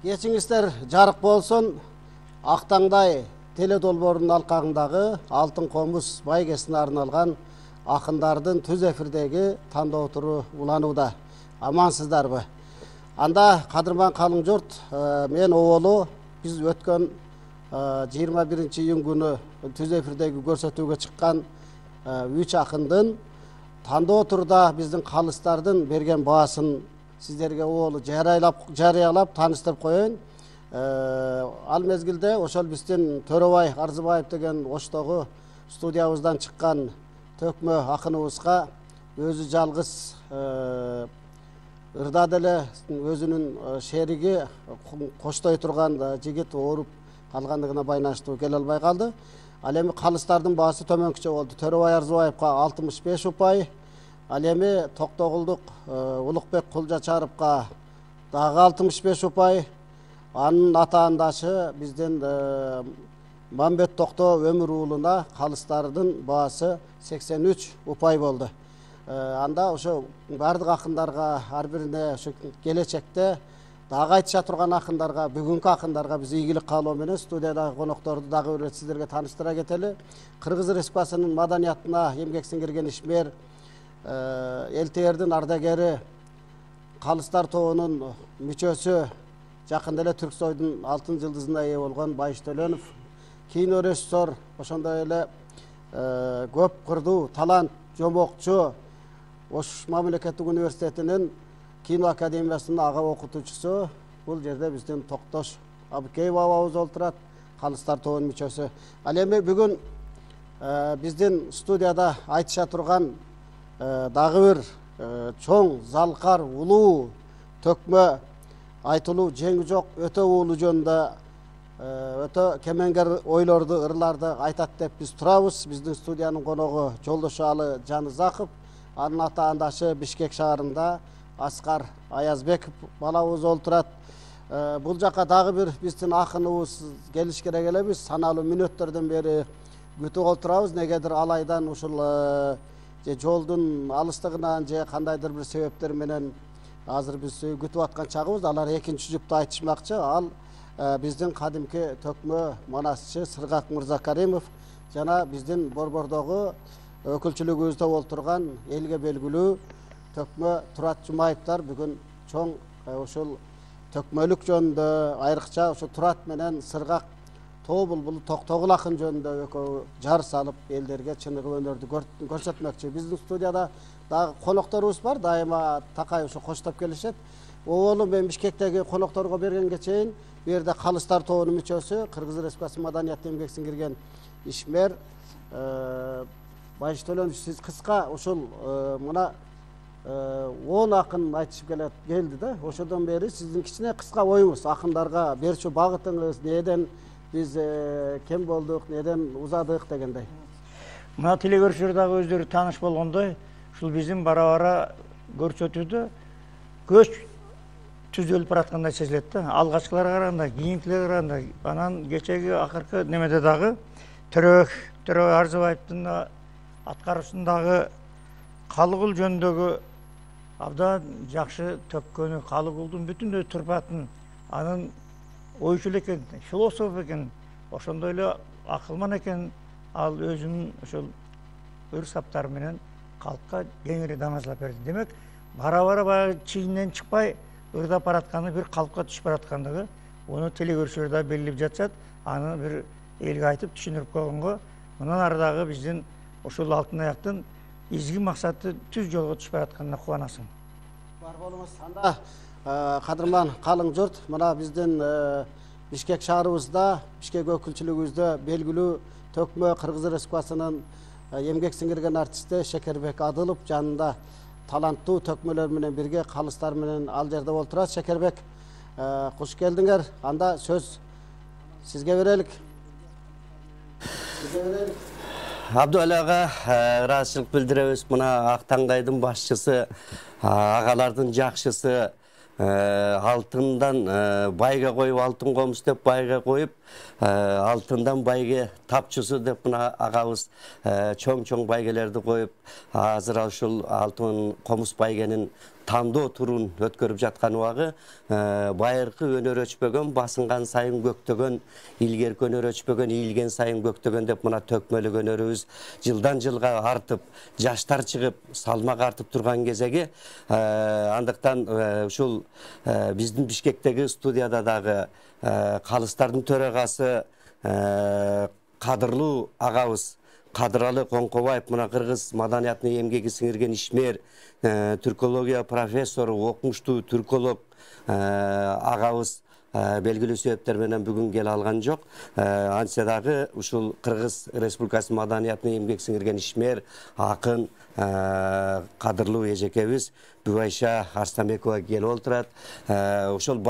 Кечиңиздер жарык болсын. Ақтаңдай теледолбоорунун алкагындагы Алтын комуз байгесине арналган акындардын түз эфирдеги тандоо туру уланууда. Амансыздарбы? Анда кадырман калың журт, мен оболу биз өткөн 21-июнь күнү түз эфирдеги көрсөтүүгө чыккан 3 акындын тандоо турда биздин калыстардын берген баасын сиздерге оболу жарыялап тааныштырып коеюн. Ал мезгилде ошол биздин Төрөбай Арзыбаев деген Оштогу студиябыздан чыккан төкмө акыныбызга өзү жалгыз ырдап эле өзүнүн шериги коштой турган жигит ооруп калгандыгына байланыштуу келе албай калды. Ал эми калыстардын баасы төмөнкүчө болду. Төрөбай Арзыбаевга 65 упай, ал эми Токтогулдук Улукбек Кулжачаровга дагы 65 упай. Анын атаандашы биздин Мамбет Токто Өмүр уулуна калыстардын баасы 83 упай болду. Анда ошо бардык акындарга ар бирине ошо келечекте дагы айтыша турган акындарга, бүгүнкү акындарга биз ийгилик каалоо менен студиядагы конокторду дагы бир сиздерге тааныштыра кетели. Кыргыз Республикасынын маданиятына эмгек сиңирген ишмер, элтээрдин ардагери, калыстар тобунун мүчөсү, жакында эле Түрксойдун алтын жылдызына ээ болгон Байыш Төлөнов, кино режиссер, ошондой эле көп кырдуу талант жомокчу, Ош мамлекеттик университетинин кино академиясынын ага окутуучусу. Бул жерде биздин Токтош Абыкеев абабыз отурат, калыстар тобунун мүчөсү. Ал эми бүгүн биздин студияда айтыша турган дагы бир чоң, залкар, улуу, төкмө айтылуу жеңи жок өтө уулу жөнүндө өтө кемеңгер ойлорду, ырларды айтат деп биз турабыз. Биздин студиянын коногу Жолдошалы Жанызаков, анын атаандашы Бишкек шаарында Аскар Аязбеков балабыз отурат. Бул жака дагы бир биздин акыныбыз келиш керек эле. Биз саналуу мүнөттөрдөн бери күтүп отурабыз. Негедир алайдан ушул же жолдун алыстыгынан же кандайдыр бир себептер менен азыр биз күтүп аткан чагыбыз. Алар экинчи жупту айтышмакчы. Ал биздин кадимки төкмө манасчы Сыргак Мырзакаримов жана биздин Борбордогу өкүлчүлүгүбүздө олтурган элге белгилүү төкмө Турат Жумаевдер бүгүн чоң ушул төкмөлүк жөнүндө, айрыкча ошо Турат менен Сыргак Тобул Токтогул акын жөнүндө экөө жар салып элдерге чыныгы өнөрдү көрсөтмөкчү. Биздин студияда дагы конокторубуз бар, дайыма такай ошо коштоп келишет. Оболу мен Бишкектеги конокторго бергенге чейин бу жерде калыстар тобунун мүчөсү, Кыргыз Республикасы маданиятына эмгек сиңирген ишмер Байыш Төлөнов, сиз кыска ушул мына 10 акын айтышып келди да. Ошодон бери сиздин кичине кыска оюңуз, акындарга берчү багытыңыз, неден биз кем болдук, неден узадык дегендей. Мына телегөрчүлөр дагы өздөрү тааныш болгондой, ушул биздин бара-бара көрсөтүүдө көч түзөлүп бараткандай сезилет да. Алгачкыларга караганда, кийинкилерге караганда, анан кечеги акыркы немеде дагы Төрөбай Арзыбаевдин аткаруусундагы Калыгул жөнүндөгү абдан жакшы төккөнү, Калыгулдун бүтүндөй турпатын, анын ойчул экен, философ экен, ошондой эле акылман экен. Ал өзүнүн ошол өр саптары менен калкка кеңири дамазлап берди. Демек, бара-бара баягы чийинен чыкпай ырдап баратканы, бир калпка түшүп бараткандыгы, уну телегөрчүлөр да белгилеп жатышат. Аны бир элге айтып түшүндүрүп койгонго, мындан ары дагы биздин ошол алтын аяктын изги максаты түз жолго түшүп баратканына кубанасың. Бар болуңуз. Анда кадырман калың журт, мына биздин Бишкек шаарыбызда, Бишкек өкүлчүлүгүбүздө белгилүү төкмө Кыргыз Республикасынын эмгек сиңирген артисти Шекербек Адылов жанында таланттуу төкмөлөр менен бирге калыстар менен ал жерде олтурат. Шекербек, куш келдиңер. Анда сөз сизге берелик. Абдуали ага, ыраазычылык билдиребиз. Мына Актаңдайдын башчысы, агалардын жакшысы, алтындан байга коюп, алтын комуз деп байга коюп, алтындан байге тапчысы деп мына агабыз чоң байгелерди коюп, азыр ушул алтын комуз байгенин тандоо турун өткөрүп жаткан убагы байыркы өнөр өчпөгөн, басынган сайын көктөгөн, илгерки өнөр өчпөгөн, ийилген сайын көктөгөн деп мына төкмөлүк өнөрүбүз жылдан жылга артып, жаштар чыгып, салмак артып турган кезеги, андыктан ушул биздин Бишкектеги студияда дагы калыстардын төрагасы кадырлуу агабыз Кадыралы Коңкобаев, мына кыргыз маданиятына эмгеги сиңирген ишмер, түркология профессору, окумуштуу түрколог агабыз белгилүү себептер менен бүгүн келе алган жок. Антсе дагы ушул Кыргыз Республикасынын маданиятына эмгек сиңирген ишмер, акын, кадырлуу эжекебиз Бүбайша Арстанбекова келип отурат. Ошол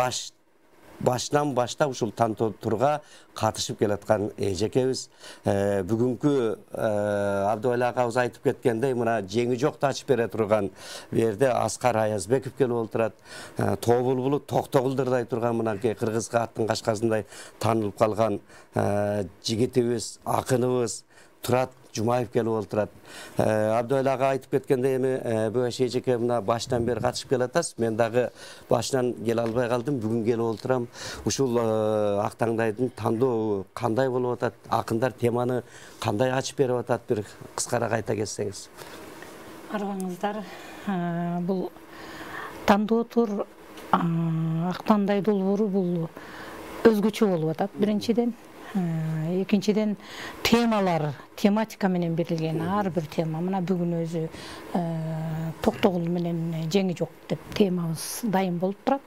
башынан баштап ушул тантоотурга катышып келаткан эжекебиз. Бүгүнкү Абдыбайлы агабыз айтып кеткендей, мына жеңи жокто ачып бере турган берде Аскар Аязбеков келип отурат. Тобул булут токтогулдурдай турган мынакей кыргызга аттын кашкасындай таанылып калган жигитибиз, акыныбыз Турат Жумаев келип отурат. Абдыбайлы ага айтып кеткендей, эми Бүбайша эжеке мына башынан бери катышып келатасыз. Мен дагы башынан келе албай калдым, бүгүн келип отурам. Ушул ак таңдайдын тандоо кандай болуп атат? Акындар теманы кандай ачып берип атат? Бир кыскараак айта кетсеңиз. Арбаңыздар, бул тандоо тур ак таңдай долбоору бул өзгөчө болуп атат. Биринчиден, экинчиден темалар, тематика менен берилген ар бир тема. Мына бүгүн өзү токтогул менен жеңи жок деп темабыз дайым болуп турат.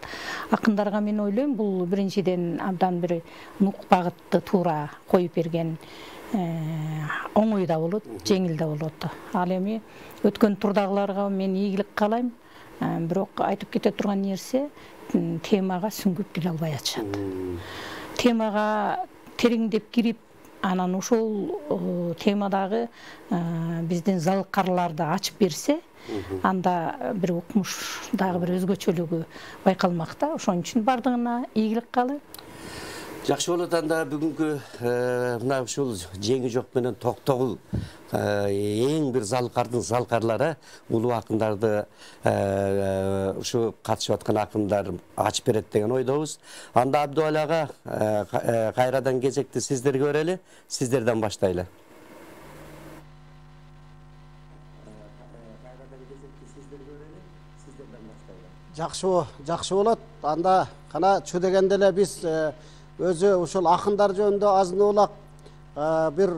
Акындарга мен ойлойм, бул биринчиден абдан бир нук багытты туура коюп берген, оңой да болот, жеңил да болот. Ал эми өткөн турдагыларга мен ийгилик каалайм, бирок айтып кете турган нерсе темага сүңгүп биле албай атышат. Темага тереңдеп кирип, анан ошол темадагы биздин залкарларды ачып берсе, анда бир окумуш дагы бир өзгөчөлүгү байкалмак да. Ошон үчүн бардыгына ийгилик каалайм. Жакшы болот. Анда бүгүнкү мына ушул жеңи жок менен токтогул эң бир залкардын залкарлары, улуу акындарды ушу катышып аткан акындар ачып берет деген ойдобуз. Анда Абдыбайлы ага кайрадан кезекти сиздерге берели, сиздерден баштайлы. Жакшы болот. Анда кана чу дегенде эле биз өзү ушул акындар жөнүндө азын улак бир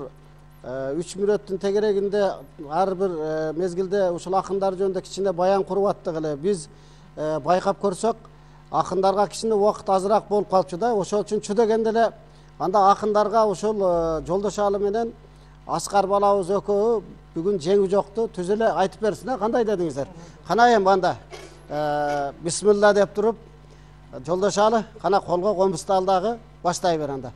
3 мүнөттүн тегерегинде ар бир мезгилде ушул акындар жөнүндө кичине баян куруп аттык эле. Биз байкап көрсөк, акындарга кичине убакыт азыраак болуп калчу да. Ошол үчүн чу дегенде эле анда акындарга ушул Жолдошалы менен Аскар балабыз экөө бүгүн жеңи жокту түз эле айтып берсин. Кандай дедиңиздер? Кана эми анда бисмилла деп туруп, Жолдошалы кана колго комбузду ал дагы баштай бер анда.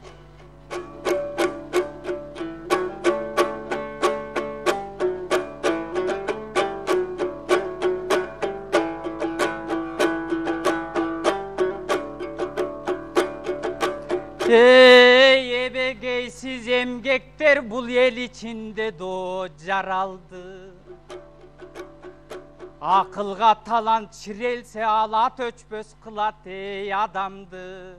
Ey ebegeysiz emgekler bul el içinde do jaraldı. Akılga talant çirelse alat öçpöz kılat ey adamdı.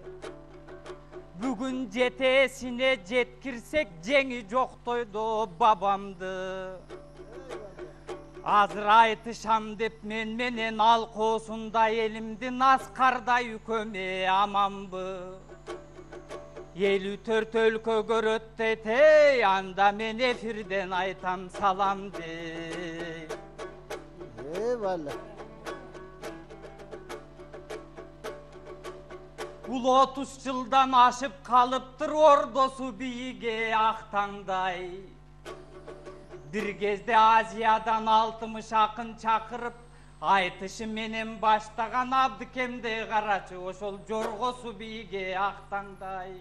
Bugün jetesine jetkirsek jеңi joktoydu babamdı. Azır aytışam dep menen al koosunda elimdin Askarday üköme amanbı. 54 өлкө көрөт ey, анда мен эфирден айтам салам dey. Eyvallah. Бул 30 жылдан ашып калыптыр ордосу бийиге актаңдай. Бир кезде Азиядан 60 акын чакырып, айтышы менен баштаган Абдыкемди карачы, ошол жоргосу бийиге актаңдай.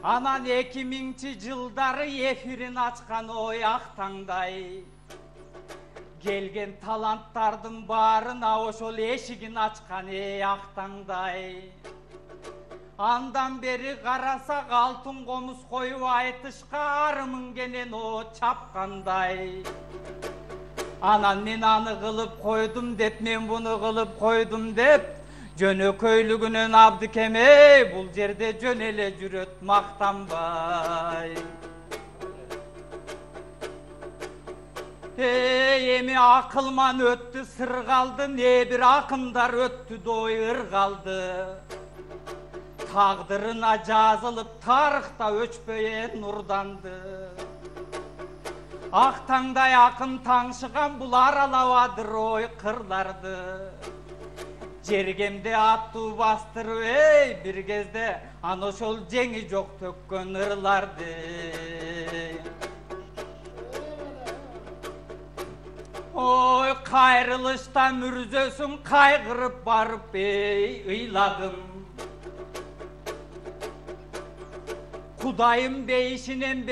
Анан 2000 жылдары эфирин ачкан ой актаңдай. Келген таланттардын баарына ошол эшигин ачкан эй актаңдай. Андан бери карасак алтын комуз коюп айтышка арымын кенен о чапкандай. Anan men anı kılıp koydum dep, men bunu kılıp koydum dep. Jönököylügünün Abdikeme, bul jerde jönele jüröt maktanbay. Emi akılman öttü sır kaldı, ne bir akımdar öttü doyur kaldı. Tağdırına жазılıp tarıkta öçpöyen nurdandı. Ақтаңдай ақын таңшыған бұл аралавадыр ой қырларды. Жергемде атту бастырып ей бір кезде аны ошол жеңи жоқ төккөн ырларды. Ой кайрылышта мүрзөсүн кайгырып барып ей ыйладым. Kudayım beyişinen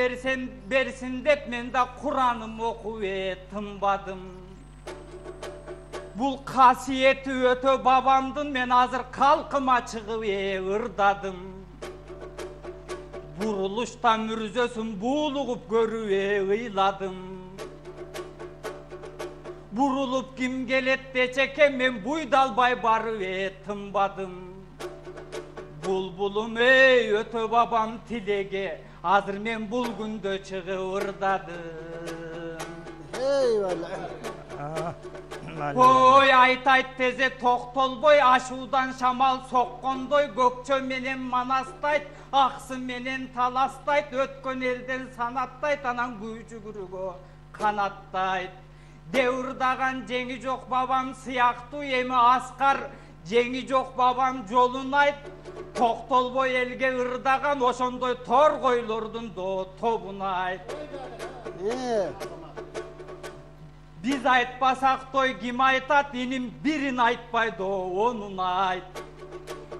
bersin dep men da Kur'an'ım okup tınbadım. Bul kasiyeti ötö babamdın, men hazır kalkıma çıkıp ırdadım. Buruluşta mürzösün buğulup görüp ıyladım. Burulup kim gelet deçeken men buydalbay barıp tınbadım. Bulbulum ey ötö babam tilege, hazır men bul gündö çıgıp ırdadım. Oy ayt ayt teze toktolboy, aşudan şamal sokkondoy, gökçö menen manastayt, aksın menen talastayt, ötkön elden sanattayt, anan gücügürügö kanattayt. Devrdagan jеңи жок babam сыяктуу эми аскар, жеңи жок babam жолун айт. Токтолбой элге ырдаган ошондой торгойлордун тобун айт. Биз айтпасак той ким айтат, иним бирин айтпайды онун айт.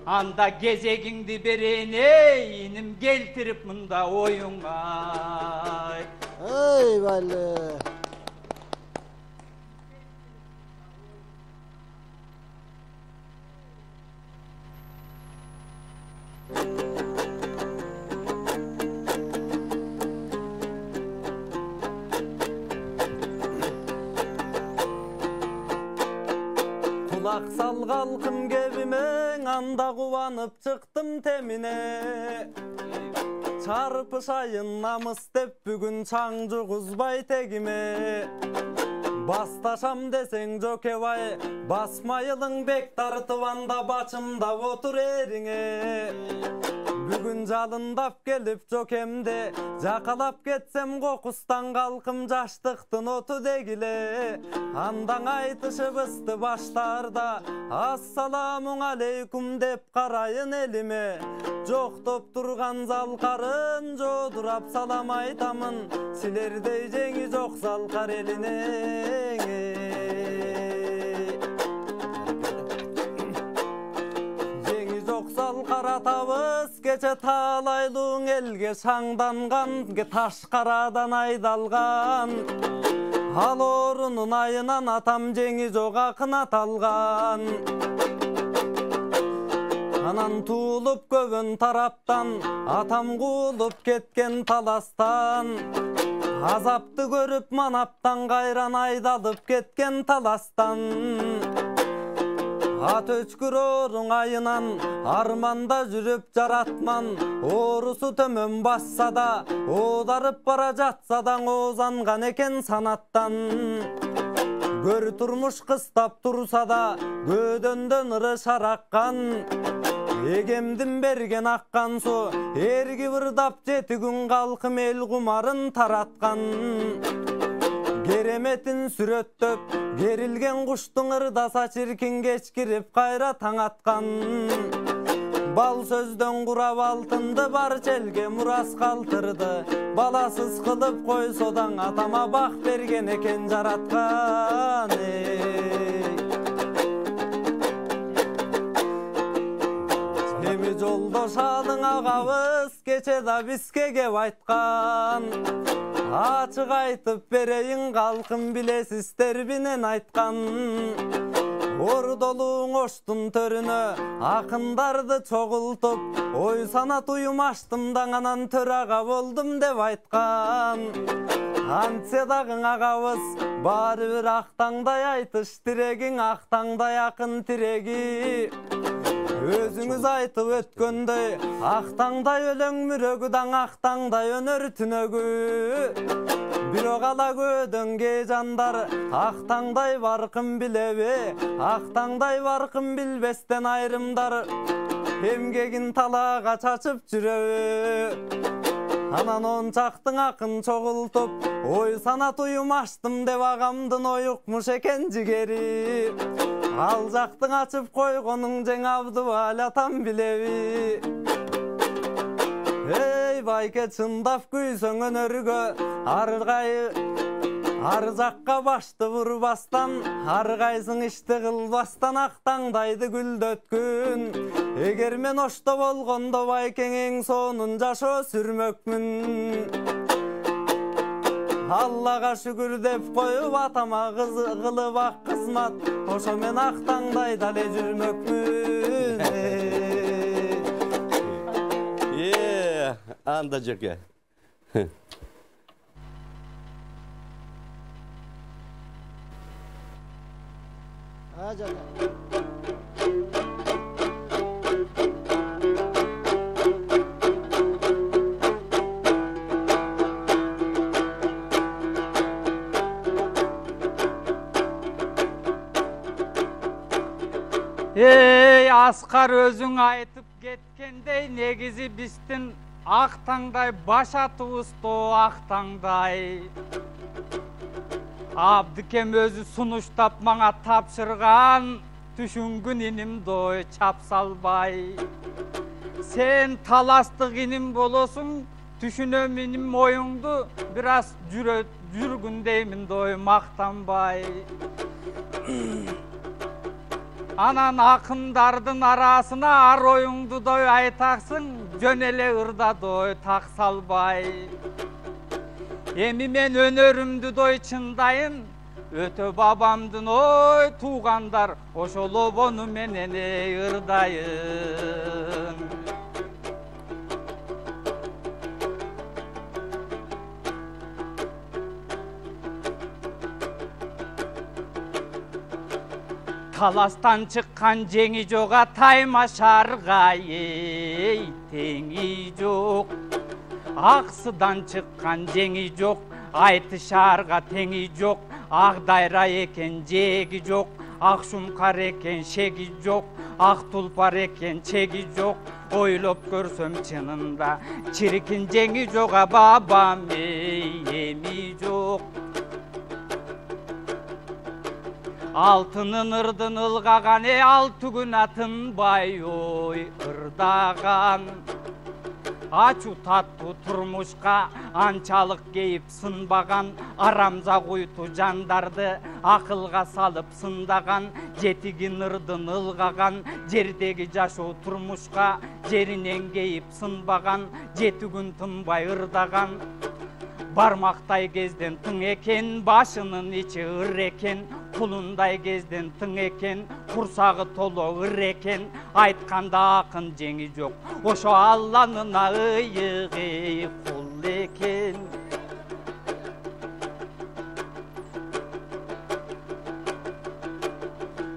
Анда кезегиңди берейин эй, иним келтирип мында оюң айт. Ey vali. Kulak salgalkım gebime, anda kuvanıp çıktım temine. Çarpışayın namız dep bugün çancı kuzbay tegime. Bastaşam desen jokevay, basmayılın bek tartıvanda başımda otur erine. Bugün jalındap gelip jokemde, jakalap ketsem kokustan kalkım jaştıktın otu degile. Andan aytışıp ısты başlarda, assalamun aleykum dep karayın elime. Joktop turgan zalkarın, jodurap salam aytamın, silerdey jеңi jok zalkar eline. Jеңi jok zalkar atabız, keçe talayluğun elge şаңданған, taş karadan aydalgan. Al orunun ayынан atam jеңi jok akın atalgan. Anan tuulup kövün taraptan, atam kuulup ketken talastan. Azapты görüp manaptan, gayran aydalıp ketken talastan. At öçkür orun ayınan, armanda jürüp jaratman. Orusu tömön bassa da, odarıp bara jatsadan, ozangan eken sanattan. Gör turmuş kыстap tursa da, gödöndön ırı şarakkan. Egemdin bergen akkan su, ergi vırdap jeti gün kalkım el kumarın taratkan. Geremetin süröttöp, gerilgen kuştun ırdasa çirkin geçkirip kayra taң atkan. Bal sözdön kurab altındı, bar çelge muras kaltırdı. Balasız kılıp koy sodan, atama bak bergen eken jaratkan. Emi joldoş alın ağabız, keçe da bizke kep aytkan. Açık aytıp bereyin kalkın, bilesizler binen aytkan. Ordoluğun oştun törünü, akındardı çoğultup, oy sana tuyum açtım, dağanan tör ağa boldum dep aytkan. Антсе дагың агабыз бары бир актаңдай айтыш тирегиң актаңдай акын тиреги өзүңүз айтып өткөндөй актаңдай өлөң мүрөгү актаңдай өнөр түнөгү бирок ала көдөнгө жандар актаңдай баркын билеби актаңдай баркын билбестен айрымдар эмгегин талаага чачып жүрөбү анан ончактың акын чогултуп ой санат уюм аштым деп агамдын ой укмуш экен жигери ал жактың ачып койгонуң жең Абдыбал атам билеби эй байке чындап күйсөң өнөргө ар жакка башты бурбастан ар кайсың ишти кылбастан актаңдайды гүлдөткүн эгер мен ошто болгондо байкеңең сонун жашоо сүрмөкмүн Аллага шүгүр деп коюп атама кылып ак кызмат ошо мен актаңдай дале жүрмөкмүн анда жеке Ey Аскар өзүң айтып кеткендей негизи биздин актаңдай баш атыбыз актаңдай Абдыкем өзү сунуштап мага тапшырган түшүнгүн инимдой чап салбай сен таластык иним болосуң түшүнөм иним оюңду бир аз жүргүн деймин дой мактанбай анан акындардын арасына ар оюңду дой айтаксың жөн эле ырда дой так салбай эми мен өнөрүмдү дой чындайын өтө бабамдын ой туугандар ошол обону менен ырдайын таластан чыккан жеңи жок таймашарга эй теңи жок аксыдан чыккан жеңи жок айтышарга теңи жок ак дайра экен жээги жок ак шумкар экен шеги жок ак тулпар экен чеги жок ойлоп көрсөм чынында чирикин жеңи жок бабам эми жок алтынын ырдын ылгаган алты күн атынбай ой ырдаган ачуу таттуу турмушка анчалык кейип сынбаган арамза куйту жандарды акылга салып сындаган жетигин ырдын ылгаган жердеги жашоо турмушка жеринен кейип сынбаган жети күн тынбай ырдаган бармактай кезден тың экен башынын ичи ыр экен кулундай кезден тың экен курсагы толо ыр экен айтканда акын жеңи жок ошо Алланын ыйыгы кул экен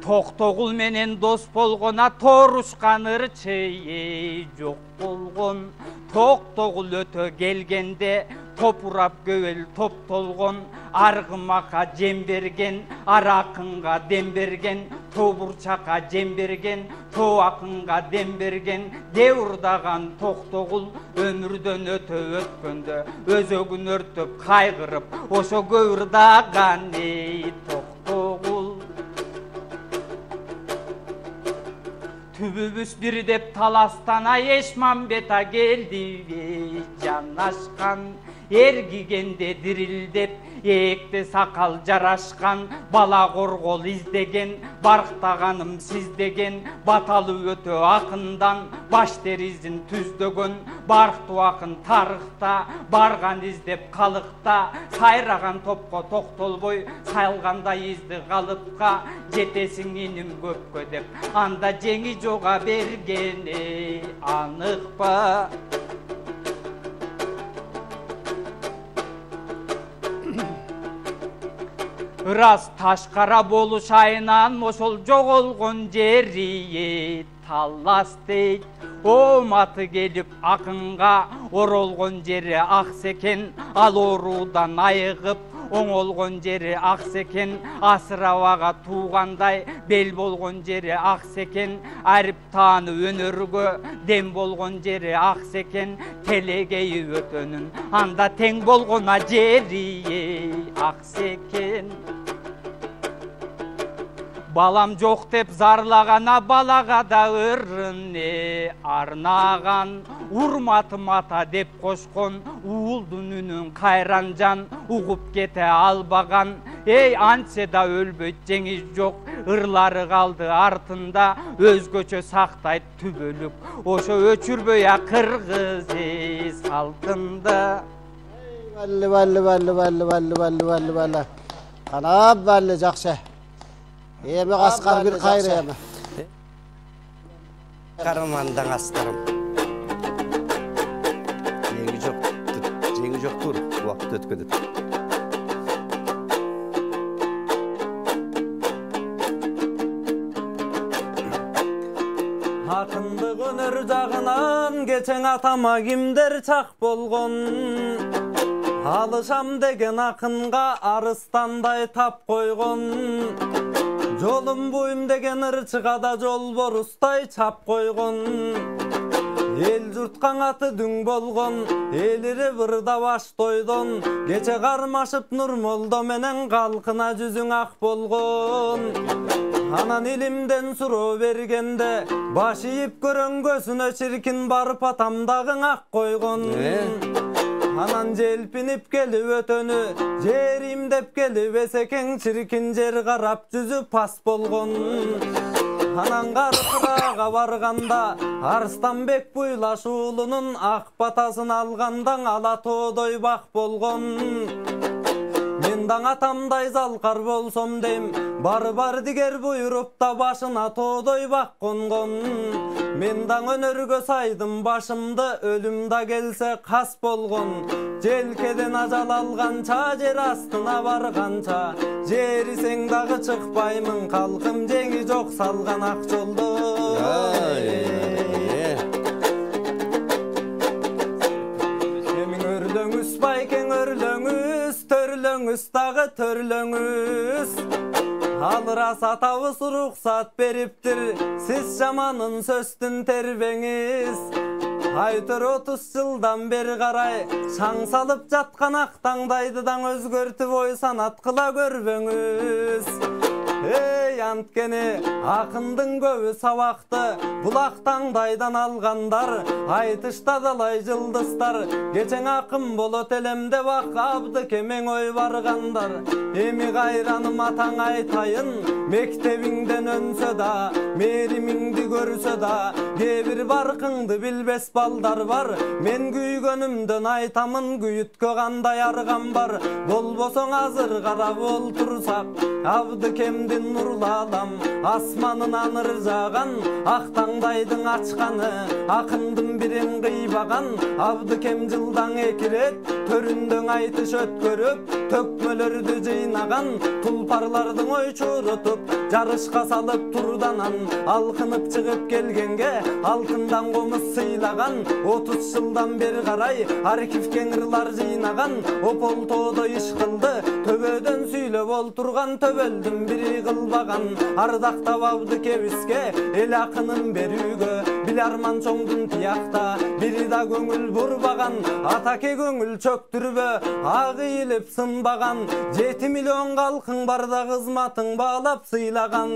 Токтогул менен дос болгона торушкан ырчы жок болгон Токтогул өтө келгенде топурап көбөл топтолгон аргымакка жем берген аракынга дем берген тобурчакка жем берген тоо акынга дем берген де урдаган Токтогул өмүрдөн өтө өткөндө өзөгүн өртөп кайгырып ошо көйрдаган Токтогул түбүбүз бир деп таластана Эшмамбета келди жанашкан эргигенде дирилдеп эекте сакал жарашкан бала коргол издеген барктаганым сиздеген баталы өтө акындан баш теризин түздөгөн барктуу акын тарыхта барган издеп калыкта сайраган топко токтолбой салгандай изди калыпка жетесиң иним көпкө деп анда жеңи жога бергени анык ба ырас ташкара болушайынан ошол жоголгон жери таллас дейт. Оматы келип акынга оролгон жери аксекен, ал оруудан айыгып оңолгон жери аксекен, асырабага туугандай бел болгон жери аксекен, арип тааны өнөргө дем болгон жери аксекен, телегейи өтөнүн анда тең болгона жери аксекен. Балам жок деп зарлагана балага да ырыны арнаган, урматым ата деп кошкон уулдун үнүн кайран жан угуп кете албаган. Эй, антсе да өлбөйт жеңиш жок, ырлары калды артында, өзгөчө сактайт түбөлүк, ошо өчүрбөй кыргыз салтында. Балли. Канап балли жакшы. Эми аскар бир кайры эми. Карамандан астырым. Жеңи жоктур, убакыт өткөдүп. Акындык өнөр жагынан кечең атама кимдер чак болгон. Алышам деген акынга арыстандай тап койгон. Жолум буйм деген ырчыга да жол борустай чап койгон. Эл журткан аты дүң болгон, элири бырда баш тойдон. Кече кармашып Нурмолдо менен калкына жүзүң ак болгон. Анан илимден суроо бергенде, баш ийип көрөңгөсүнө чиркин барып атамдагың ак койгон. Анан желпинип келип өтөнү, жерим деп келип эсекең, чиркин жер карап жүзү пас болгон. Анан Каркырага барганда, Арстанбек Буйлаш уулунун ак батасын алгандан ала тоодой бак болгон. Мен даң атамдай залкар болсом дейм, бар дигер буйруп да башына тоодой бак конгон. Мен даң өнөргө сайдым башымды, өлүм да келсе кас болгон. Желкеден ажал алганча, жер астына барганча, жерисең дагы чыкпаймын, калкым жеңи жок салган ак жолдо. Эмиң өрлөңүз байкең өрлөңүз, төрлөңүз дагы төрлөңүз. Алырас атабыз уруксат бериптир, сиз жаманын сөздүн тербеңиз. Айтыр 30 жылдан бери карай, шаң салып жаткан ак таңдайдыдан өзгөртүп ой санат кыла көрбөңүз. Эй, анткени акындын көбү сабакты, булак таңдайдан алгандар, айтышта далай жылдыздар. Кечең акын болот элем деп ак Абдыкемең ой баргандар. Эми кайраным атаң айтайын, мектебиңден өнсө да, меримиңди көрсө да, кээ бир баркыңды билбес балдар бар. Мен күйгөнүмдөн айтамын, күйүткө кандай арган бар. Болбосоң азыр карап олтурсак, Абдыкемдин нурлалам, асманынан ыржаган, ак таңдайдың ачканы, акындын бирин кыйбаган. Абдыкем жылдан 2 рет төрүндөң айтыш өткөрүп, төкмөлөрдү жыйнаган, тулпарлардын ой чурутуп, жарышка салып турданан, алкынып чыгып келгенге алтындан комуз сыйлаган. 30 жылдан бери карай архивке ыңырлар жыйнаган, опол тоодо иш кылды, төбөдөн сүйлөп олтурган, төбөлдүн бири кылбаган. Ардактап Абдыкебизге эл акынын берүүгө, бил арман чоңдун тиякта бири да көңүл бурбаган. Атаке көңүл чөктүрбө, ак ийилип сынбаган, 7 миллион калкың барда кызматың баалап сыйлаган.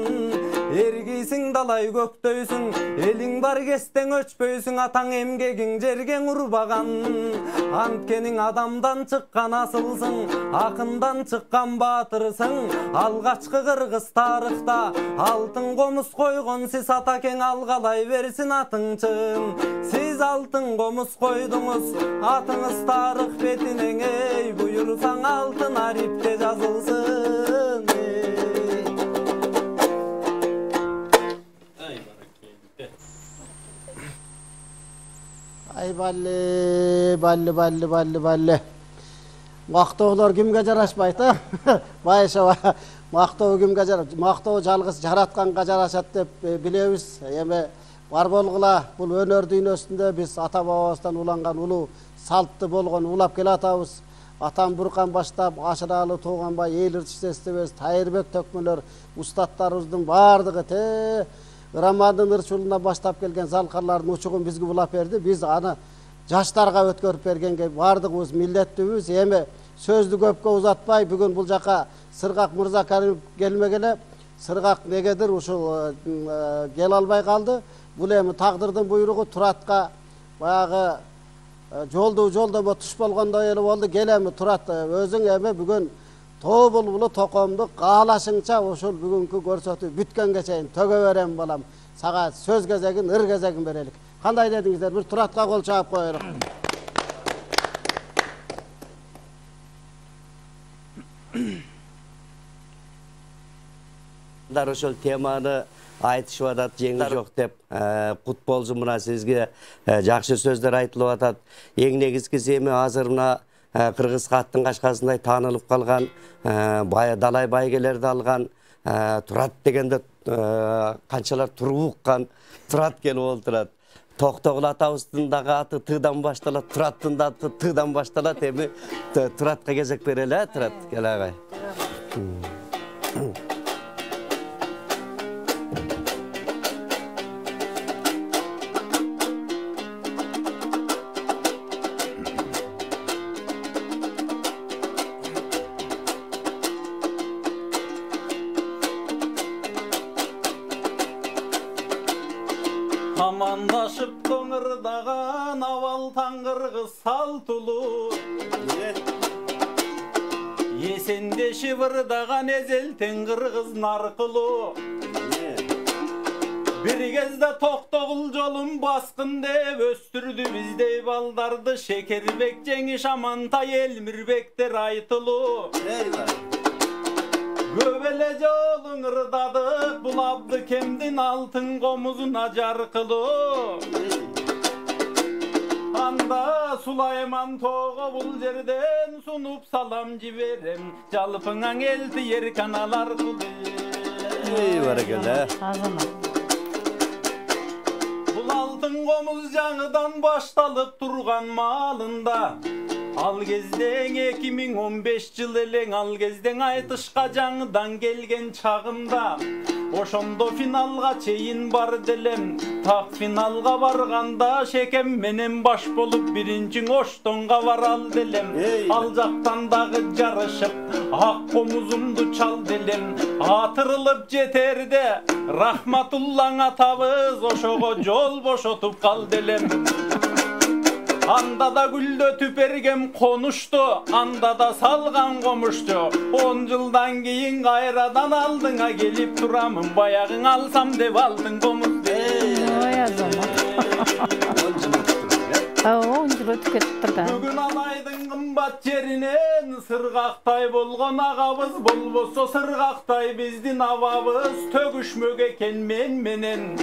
Эргийсиң далай көктөйсүң, элиң бар кестең өчпөйсүң, атаң эмгегиң жергең урбаган. Анткениң адамдан чыккан асылсың, акындан чыккан баатырсың. Алгачкы кыргыз тарыхта алтын комуз койгон, сиз атакең алгалай берсин атыңчын. Сиз алтын комуз койдуңуз, атыңыз тарых бетинен, эй, буйрусаң алтын арипте жазылсын. Ay balli. Мақтаулар кімге жарашпайды, байыша мақтау кімге жарашпайды, мақтау жалғыз жаратқанға жарашады деп білеміз. Еме бар болғыла бұл өнер дүйнесінде біз ата бабамыздан уланған улу салтты болған улап келе атабыз. Атам Бұрқан баштап, Ашыралы Тоғанбай, Еліртішестебез, Тайырбек төкмелер, ұстаттарымыздың бардығы те Рамадын ырчулына баштап келген залқарлардың ұшығын бізге бұлап берді. Біз аны жаштарға өткөріп бергенге бардығымыз милдеттіміз. Еме сөзді көпке ұзатпай, бүгін бұл жаққа Сырғақ Мырза Кәрім келмегеле, Сырғақ негедір ұшыл кел албай қалды. Бұл еме тағдырдың бұйрығы Тұратқа баяғы жолда тұш болғанда елі болды, келемі Тұрат, өзің әме бүгін тобыл-бұлы тоқомды қалашыңша ошол бүгінгі көрсөту бүткенге чейін төге берем балам. Саға сөз кезегін, ыр кезегін берелік. Қандай дедіңіздер? Bir Тұратқа қол шағып қойырық. Ошол теманы айтышып атат, жеңі жоқ деп, құтболжы мына сізге жақшы сөздер айтылып атат. Ең негізгісі еме азыр мына Қырғыз қаттың қашқасындай танылып қалған, далай байгелерді алған, Тұрат дегенде қаншалар тұрып ұққан Тұрат келіп олтырат. Тоқтоғыл атауыстындағы аты тыдан башталат, Тұраттың да аты тыдан башталат, еме Тұратқа кезек берелі, Тұрат, кел ағай. Амандашып тоңырдаған авал таңғырғы салтулу, есенде шывырдаған ezелтен қырғыз нарқылу. Bir кезді тоқтоғыл жолын басқын деп өстірді біздей балдарды, Шекербек Жеңіш Амантай Елмірбектер айтылу. Көбеле жолын ырдадық, бұл абды кемдin алтын қомызына жарқылу. Анда Сулайман тоғы бұл жерден сұнып салам жіберем, жалпыңаң елді ерканалар қылды. Бұл алтын қомыз жаңыдан башталып тұрған малында, ал кезден 2015 жыл елең, ал кезден айтышқа жаңыдан келген чағымда, ошондо финалға чейин бар делем, так финалға барғанда шекем менен баш болып биринчиң оштонға барал делем. Ал жактан дагы жарышып, ак комузумду чал делем. Атырылып жетерде Рахматуллаң атабыз ошого жол бошотуп кал делем. Анда да гүлдөтүп бергем конушту, анда да салган комушту. 10 жылдан кийин кайрадан алдыңа келип турамын, баягың алсам деп алдың комузду. Ой азамат. 10 жыл өтүп кетиптир да. Бүгүн алайдын кымбат жеринен сыргактай болгон агабыз болбосо, сыргактай биздин абабыз төгүшмөк экен мен менен.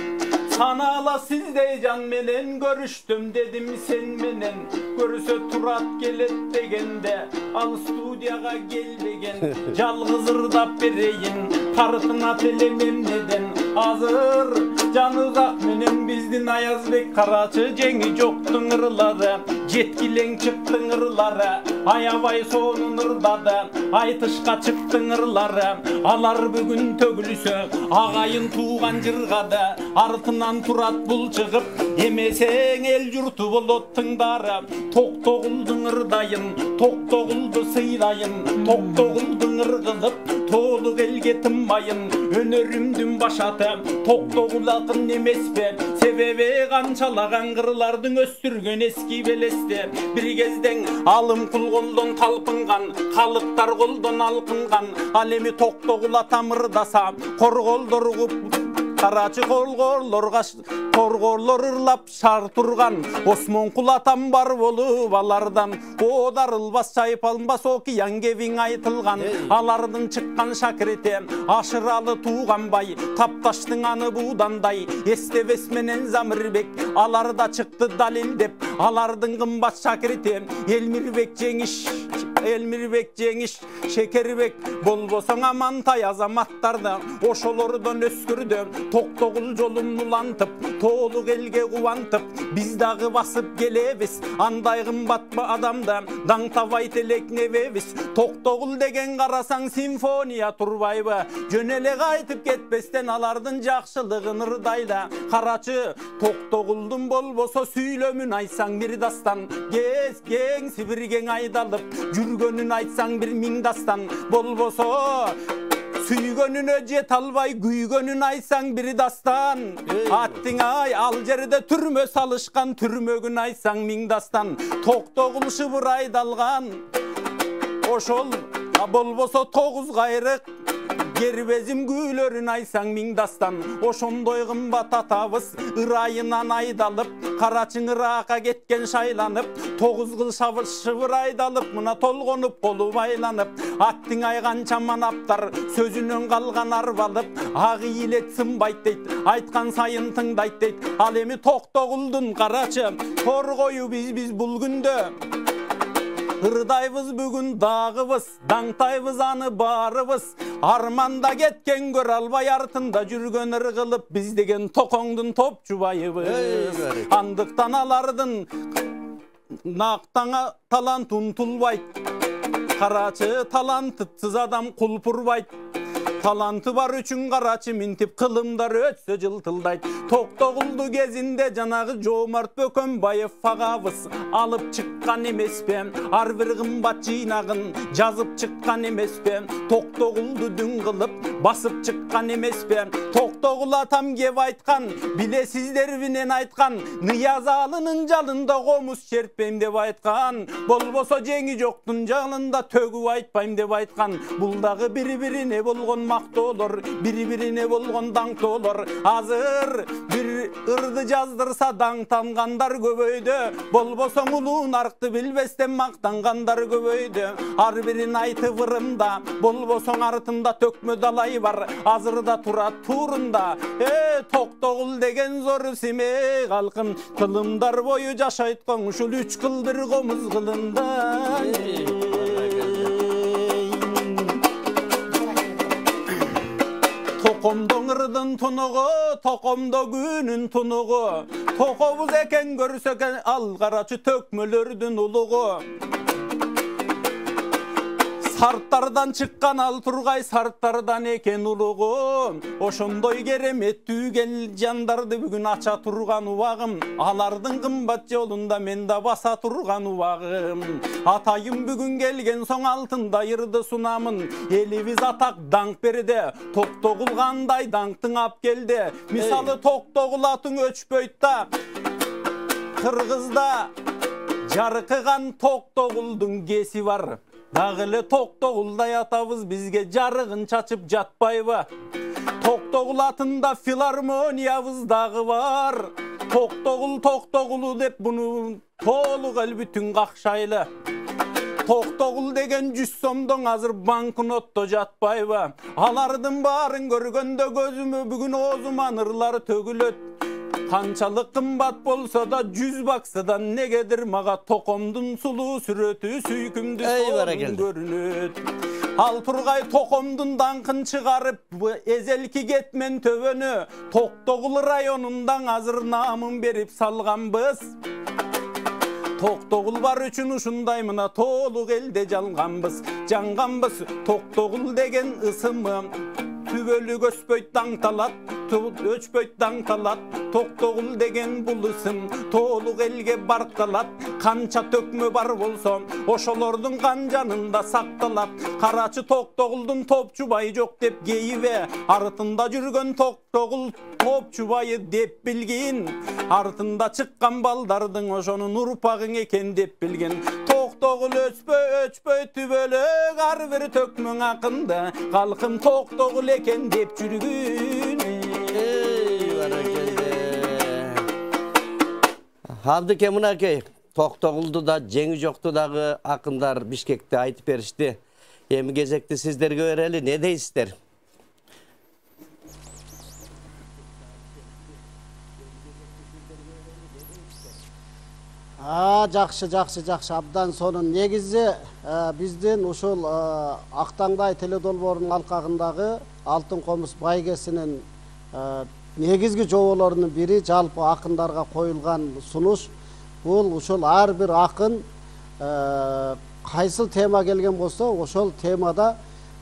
Санала сиздей жан менен көрүштүм дедим сен менен. Көрсө Турат келет дегенде ал студияга келбеген. Жалгыз ырдап берейин тартына телемем неден. Азыр жанызак менен биздин Аязбек Карачы жеңи жоктун ырлары, жеткилең чыктың ырлары, аябай сонун ырдады, айтышка чыктың ырлары. Алар бүгүн төгүлсө агайын тууган жыргады, артынан Турат бул чыгып, эмесең эл журту болот тыңдары. Токтогулдун ырдайын, токтогулду сыйлайын, токтогулдун ыргылып, толук элге тынбайын. Өнөрүмдүн башаты токтогул акын эмеспи, себеби канчалаган кырлардын өстүргөн эски белесте. Бир кезден алым кулголдон талпынган, калыктар колдон алкынган, ал эми токтогул атам ырдаса корголдор угуп, Карачы коргорлор ырлап шар турган. Осмонкул атам бар болуп алардан, одарылбас чайпалынбас окуян кебиң айтылган. Алардын чыккан шакирети Ашыралы Тууганбай, Тапташтың аны Будандай, Эстебес менен Замирбек, аларда чыкты далилдеп. Алардын кымбат шакирети Элмирбек Жеңиш Elmirbek Жеңиш Шекербек болбосоң амантай азаматтарда ошолордон өскүрдү токтогул жолун улантып тоолук элге кубантып биз дагы басып келебиз андай кымбат адамда даңтабай телекнебебиз токтогул деген карасаң симфония турбайбы жөн эле кайтып кетпестен алардын жакшылыгын ырдайла карачы токтогулдун болбосо сүйлөмүн айтсаң бир дастан кең сибир кең айдалып жүргөнүн айтсаң бир миң дастан болбосо сүйгөнүнө жете албай күйгөнүн айтсаң бир дастан аттың ай ал жерде түрмө салышкан түрмөгүн айтсаң миң дастан токтогул шыбыр айдалган ошол болбосо тогуз кайрык кербезим күүлөрүн айтсаң миң дастан ошондой кымбат атабыз ырайынан айдалып карачың ыракка кеткен шайланып тогуз кыл шыбыр айдалып мына толгонуп колу байланып аттың ай канча манаптар сөзүнөн калган арбалып ак ийилет сынбайт дейт айткан сайын тыңдайт дейт ал эми токтогулдун карачы торгою биз бул күндө ырдайбыз бүгүн дагыбыз даңтайбыз аны баарыбыз арманда кеткен көрө албай артында жүргөн ыргылып биз деген токоңдун топчубайыбыз андыктан алардын нактаңа талант унутулбайт карачы талантсыз адам кулпурбайт таланты бар үчүн карачы минтип кылымдар өтсө жылтылдайт токтогулду кезинде жанагы Жоомарт Бөкөнбаев агабыз алып чыккан эмеспи ар бир кымбат жыйнагын жазып чыккан эмеспи токтогулду дүң кылып басып чыккан эмеспи токтогул атам кеп айткан билесиздер менен айткан Ныязалынын жалында комуз чертпейм деп айткан болбосо жеңи жоктун жалында төгүп айтпайм деп айткан бул дагы бири-бирине болгон мактоолор бири-бирине болгон даңктоолор азыр бир ырды жаздырса даңтангандар көбөйдү болбосо улуу наркты билбестен мактангандар көбөйдү ар бирин айтып ырымда болбосоң артында төкмө далай бар азырда турат туурунда токтогул деген зор симе калкым кылымдар бою жашайт коңшул 3 кылдыр комуз кылында Токомдо ырдын тунугу, токомдо күнүн тунугу токобуз экен көрсөк ал карачы төкмөлөрдүн улугу Сарттардан чыккан ал тургай сарттардан экен улугу ошондой кереметтүү кел жандарды бүгүн ача турган убагым алардын кымбат жолунда мен да баса турган убагым атайым бүгүн келген соң алтында ырды сунамын элибиз атак даңк берди токтогул кандай даңктың ап келди мисалы токтогул атың өчпөйт да кыргызда жаркыган токтогулдун кеси бар дагы эле токтогулдай атабыз бизге жарыгын чачып жатпайбы токтогул атында филармониябыз дагы бар токтогулу деп буну толук эл бүтүн какшайлы токтогул деген 100 сомдон азыр банкнотто жатпайбы алардын баарын көргөндө көзүмө бүгүн оозуман ырлар төгүлөт канчалык кымбат болсо да 100 баксыдан негедир мага токомдун сулуу сүрөтү сүйкүмдүү көрүнөт ал тургай токомдун даңкын чыгарып эзелки кетмен төбөнү токтогул районундан азыр наамын берип салганбыз токтогул бар үчүн ушундай мына толук элде жанганбыз токтогул деген ысымы түбөлүк өспөйт даңталат өчпөйт даңталат токтогул деген бул ысым толук элге баркталат канча төкмө бар болсо ошолордун канжанында сакталат карачы токтогулдун топчубайы жок деп кейибе артында жүргөн токтогул топчубайы деп билгин артында чыккан балдардын ошонун урпагың экен деп билген токтогул өчпөй түбөлүк ар бир төкмөң акында калкым токтогул экен деп жүргүн Абдыке мынакей токтогулду да жеңи жокту дагы акындар Бишкекте айтып беришти. Эми кезекти сиздерге берели, не дейсиздер? Жакшы, абдан сонун. Негизи биздин ушул Актаңдай теледолбоорунун алкагындагы Алтын комуз байгесинин негизги жоболорунун бири жалпы акындарга коюлган сунуш. Бул ушул ар бир акын кайсыл тема келген болсо, ошол темада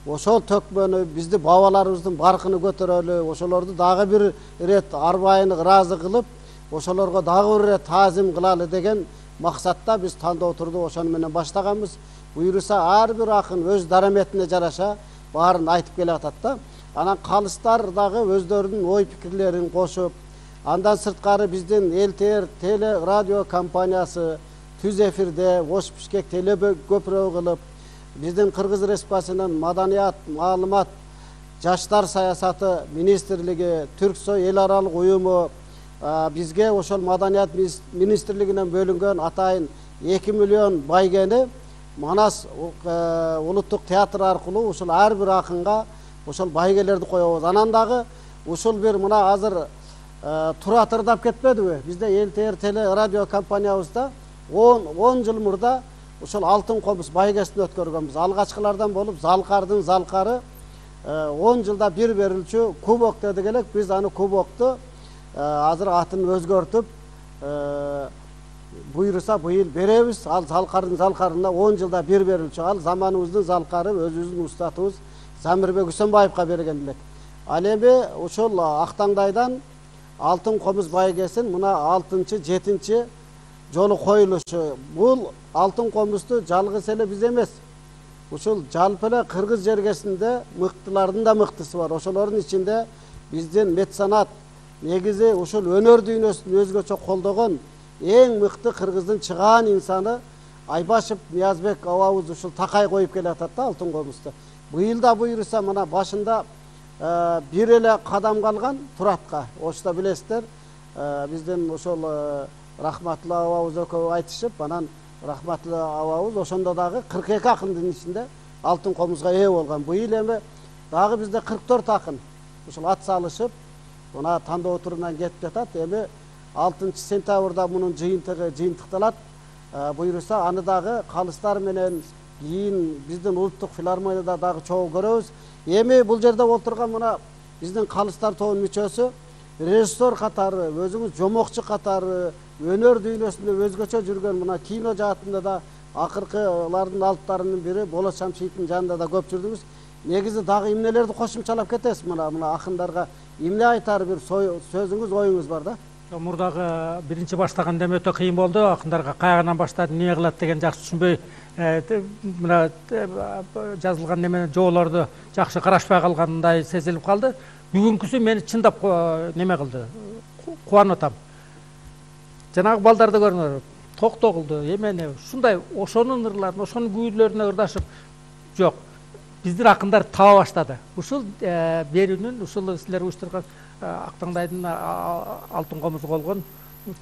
ошол төкмөнү бизди бабаларыбыздын баркыны көтөрөлү, ошолорду дагы бир ирет арбайын ыраазы кылып, ошолорго дагы бир ирет таазим кылалы деген максатта биз тандоотурду ошону менен баштаганбыз. Буюрса ар бир акын өз дараметине жараша баарын айтып келатат да. Анан калыстар дагы өздөрүнүн ой пикирлерин кошуп, андан сырткары биздин ЛТР теле радио компаниясы түз эфирде Ош Бишкек теле көпүрө кылып, биздин Кыргыз Республикасынын маданият, маалымат, жаштар саясаты министрлиги, Түрксой эл аралык уюму бизге ошол маданият министрлигинен бөлүнгөн атайын 2 миллион байгени Манас улуттук театр аркылуу ушул ар бир акынга ошол байгелерди коебуз. Анан дагы ушул бир мына азыр тура тырдап кетпедиби? Бизде ЛТР теле радио компаниябызда 10 жыл мурда ушул Алтын комуз байгесин өткөргөнбүз. Алгачкылардан болуп Залкардын залкары 10 жылда бир берилчү кубок дедик элек. Биз аны кубокту азыр атын өзгөртүп буйруса быйыл беребиз. Ал залкардын залкарына 10 жылда бир берилчү. Ал заманыбыздын залкары өзүбүздүн устатыбыз Замирбек Үсөнбаевга берген элек. Ал эми ушул Актаңдайдан Алтын комуз байгесин мына 6-7 жолу коюлушу. Бул Алтын комузду жалгыз эле биз эмес. Ушул жалпы эле Кыргыз жергесинде мыктылардын да мыктысы бар. Ошолордун ичинде биздин меценат негизи ушул өнөр дүйнөсүн өзгөчө колдогон эң мыкты Кыргыздын чыгаан инсаны Айбашев Ниязбек абабыз ушул такай коюп келатат да Алтын комузду. Быйыл да буйруса мына башында бир эле кадам калган Туратка. Ошто билесиздер, биздин ошол Рахматлы абабыз экөө айтышып, анан Рахматлы абабыз ошондо дагы 42 акындын ичинде Алтын комузга ээ болгон. Быйыл эми дагы бизде 44 акын ушул ат салышып, мына тандоо турунан кетип жатат. Эми 6 сентябрда мунун жыйынтыкталат. Буйруса аны дагы калыстар менен кийин биздин улуттук филармонияда дагы чогуу көрөбүз. Эми бул жерде отурган мына биздин калыстар тобунун мүчөсү режиссер катары, өзүңүз жомокчу катары, өнөр дүйнөсүндө өзгөчө жүргөн мына кино жаатында да акыркылардын алыптарынын бири Болот Шамшиевдин жанында да көп жүрдүңүз. Негизи дагы эмнелерди кошумчалап кетесиз мына акындарга эмне айтар бир сөзүңүз, оюңуз бар да? Мурдагы биринчи баштаганда эми өтө кыйын болду. Акындарга кайрадан баштады, эмне кылат деген жакшы түшүнбөй, мына жазылган неме жоболорду жакшы карашпай калгандай сезилип калды. Бүгүнкүсү мени чындап неме кылды, кубанып атам. Жанагы балдарды көрүңөр, токтогулду, эмени ушундай ошонун ырларын, ошонун күүлөрүнө ырдашып, жок. Биздин акындар таба баштады. Ушул берүүнүн, ушул силер уюштурган Актаңдайдын Алтын комузу болгон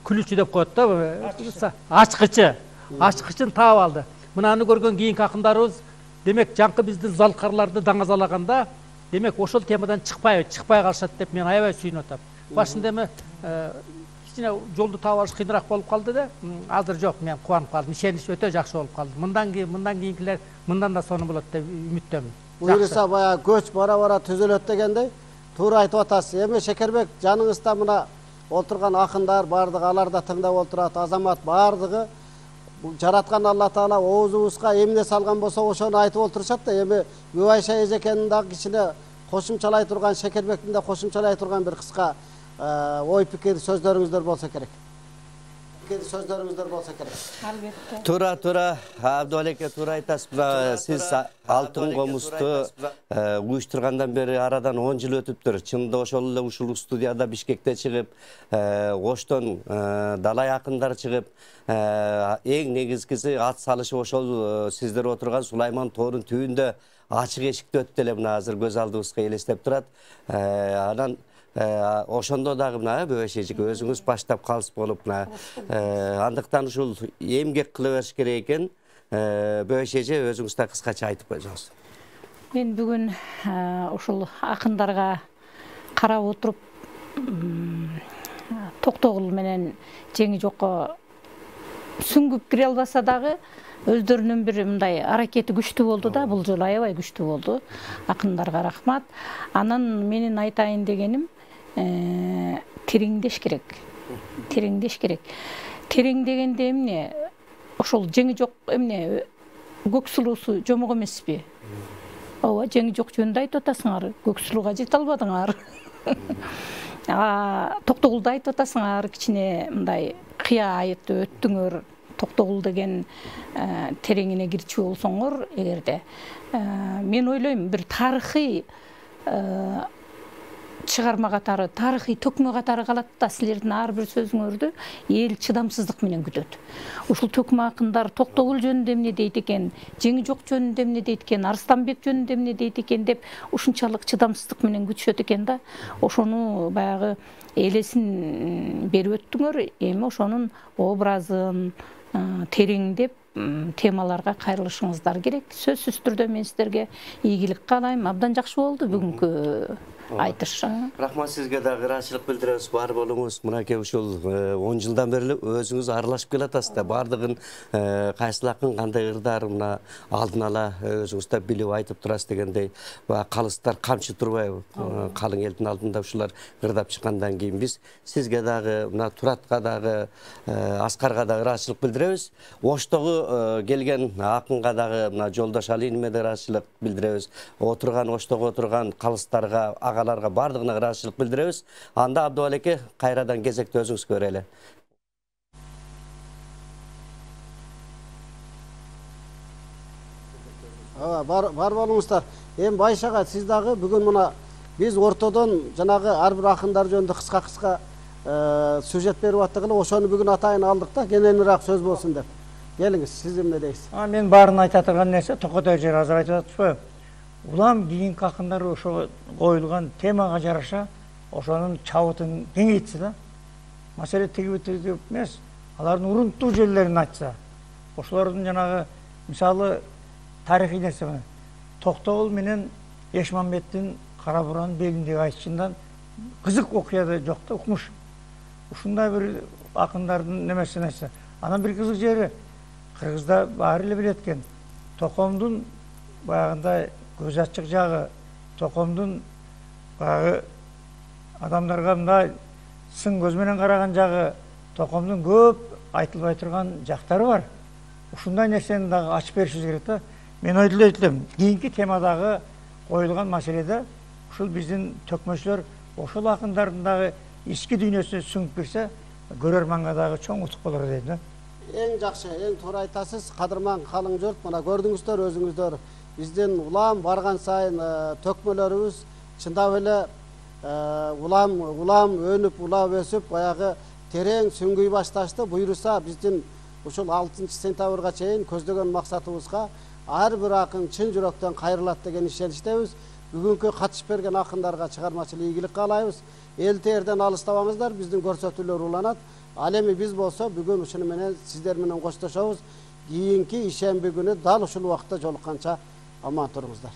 күлүүчү деп коет да, ачкычын таап алды. Мынаны көргөн кийинки акындарыбыз демек жаңкы биздин залкарларды даңазалаганда, демек ошол темадан чыкпай калышат деп мен аябай сүйүнүп атам. Башында эми кичине жолду таап алыш кыйыныраак болуп калды да, азыр жок, мен кубанып калдым. Ишенич өтө жакшы болуп калды. Мындан кийинкилер мындан да сонун болот деп үмүттөмүн. Буйруса баягы көч бара-бара түзөлөт дегендей туура айтып атасыз. Эми Шекербек жаныңызда мына отурган акындар бардыгы, алар да тыңдап отурат, азамат бардыгы жараткан Алла Таала оозубузга эмне салган болсо ошону айтып отурушат да. Эми Юбайша эжекенин дагы кичине кошумчалай турган, Шекербектин да кошумчалай турган бир кыска ой пикир сөздөрүңүздөр болсо керек. Албетте. Тура, Абдуалеке туура айтасыз. Сиз Алтын комузду уюштургандан бери арадан 10 жыл өтүптүр. Чынында ошол эле ушул студияда Бишкекте чыгып, Оштон далай акындар чыгып, эң негизгиси ат салышып ошол сиздер отурган Сулайман тоонун түбүндө ачык эшикте өттү эле, мына азыр көз алдыбызга элестеп турат. Анан ошондо дагы мына Бөбөш эжеке өзүңүз баштап калыс болуп, андыктан ушул эмгек кыла бериш керек экен. Бөбөш эже өзүңүз да кыскача айтып койсоңуз. Мен бүгүн ушул акындарга карап отуруп, Токтогул менен Жеңи жокко сүңгүп кире албаса дагы өздөрүнүн бир мындай аракети күчтүү болду да, бул жолу аябай күчтүү болду. Акындарга рахмат. Анан менин айтайын дегеним тереңдеш керек. Тереңдеш керек. Терең дегенде эмне? Ошол жеңи жок эмне көк сулуусу жомок эмеспи? Ооба, жеңи жок жөнүндө айтып атасыңар, көк сулууга жете албадыңар. Токтогулду айтып атасыңар, кичине мындай кыя айытты өттүңөр. Токтогул деген тереңине кирчү болсоңор, эгерде мен ойлойм бир тарыхый чыгарма катары, тарыхый төкмө катары калат да, силердин ар бир сөзүңөрдү эл чыдамсыздык менен күтөт. Ушул төкмө акындар Токтогул жөнүндө эмне дейт экен, жеңи жок жөнүндө эмне дейт экен, Арыстанбек жөнүндө эмне дейт экен деп ушунчалык чыдамсыздык менен күтүшөт экен да. Ошону баягы элесин берип өттүңөр, эми ошонун образын тереңдеп темаларга кайрылышыңыздар керек. Сөзсүз түрдө мен сиздерге ийгилик каалайм. Абдан жакшы болду бүгүнкү айтыш. Рахмат, сизге да ыраачылык билдиребиз. Бар болуңуз. Мынакей ушул 10 жылдан бери өзүңүз аралашып келатасыз да. Бардыгын кайсыл акын кандай ырдаар мына алдын ала өзүңүз да билип айтып турасыз дегендей, калыстар камчы турбайбы? Калың элдин алдында ушулар ырдап чыккандан кийин биз сизге дагы, мына Туратка дагы, Аскарга дагы ыраачылык билдиребиз. Оштогу келген акынга дагы, мына Жолдош Алийниме да ыраачылык билдиребиз. Отурган, Оштого отурган калыстарга, агаларга бардыгына ыраачылык билдиребиз. Анда Абдыбал эке, кайрадан кезекти өзүңүз көрөлү. Бар болуңуздар. Эми Байш ага, сиз дагы бүгүн мына биз ортодон жанагы ар бир акындар жөнүндө кыска сюжет берип аттыгылы, ошону бүгүн атайын алдык да, кененирээк сөз болсун деп. Келиңиз, сиз эмне дейсиз? Мен баарын айта турган нерсе, токотой жер азыр айтып атышпайбы? Улам кийинки акындар ошо коюлган темага жараша ошонун чабытын кеңейтсе да. Маселе тиги эмес, алардын урунттуу жерлерин айтса. Ошолордун жанагы мисалы тарыхый нерсе менен Токтогул менен Эшмамбеттин Кара Буранын белиндеги айтышынан кызык окуяда жок да, укмуш. Ушундай бир акындардын немеси нерсе. Анан бир кызык жери, кыргызда баары эле билет экен, Токомдун баягындай көз ачык жагы, Токомдун баягы адамдарга мындай сын көз менен караган жагы, Токомдун көп айтылбай турган жактары бар. Ушундай нерсени дагы ачып беришибиз керек да. Мен ойлойм, кийинки темадагы коюлган маселеде ушул биздин төкмөчүлөр ошол акындардын дагы ички дүйнөсүнө сүңүп кирсе, көрөрманга дагы чоң утук болор дейм да. Эң жакшы, эң туура айтасыз, кадырман калың журт. Мына көрдүңүздөр өзүңүздөр, биздин улам барган сайын төкмөлөрүбүз чындап эле улам өнүп, улап өсүп, баягы терең сүңгүй башташты. Буйруса биздин ушул 6 сентябрга чейин көздөгөн максатыбызга ар бир акын чын жүрөктөн кайрылат деген ишеничтебиз. Бүгүнкү катышып берген акындарга чыгармачыл ийгилик каалайбыз. Эл терден алыстабаңыздар, биздин көрсөтүүлөр уланат. Ал эми биз болсо бүгүн ушуну менен сиздер менен коштошобуз. Кийинки ишемби күнү дал ушул убакытта жолукканча аман туруңуздар.